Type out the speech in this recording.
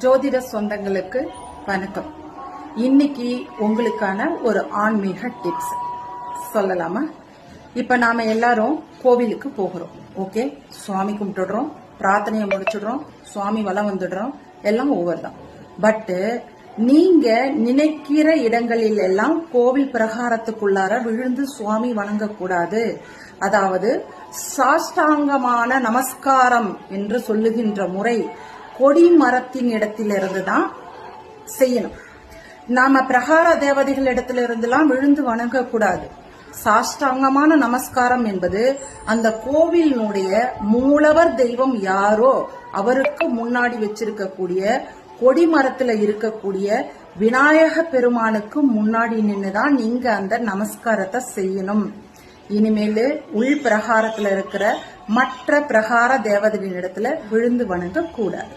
ஜோதிட சொந்தங்களுக்கு வணக்கம். இன்னைக்கு உங்களுக்கான ஒரு ஆன்மீக டிப்ஸ் சொல்லலாமா? இப்ப நாம எல்லாரும் கோவிலுக்கு போகிறோம். ஓகே, சுவாமி கும்பிட்டுடுறோம், பிரார்த்தனையை முடிச்சுடுறோம், சுவாமி வலம் வந்துடுறோம், எல்லாம் ஓவர் தான். பட் நீங்க நினைக்கிற இடங்களில் எல்லாம் கோவில் பிரகாரத்துக்குள்ளார விழுந்து சுவாமி வணங்கக்கூடாது. அதாவது சாஷ்டாங்கமான நமஸ்காரம் என்று சொல்லுகின்ற முறை கொடி மரத்தின் இடத்திலிருந்து தான் செய்யணும். நாம பிரகார தேவதைகள் இடத்திலிருந்துலாம் விழுந்து வணங்கக்கூடாது. சாஷ்டாங்கமான நமஸ்காரம் என்பது அந்த கோவிலினுடைய மூலவர் தெய்வம் யாரோ அவருக்கு முன்னாடி வச்சிருக்கக்கூடிய கொடிமரத்துல இருக்கக்கூடிய விநாயக பெருமானுக்கு முன்னாடி நின்றுதான் நீங்க அந்த நமஸ்காரத்தை செய்யணும். இனிமேலு உள் பிரகாரத்துல இருக்கிற மற்ற பிரகார தேவதைகளின் இடத்துல விழுந்து வணங்க கூடாது.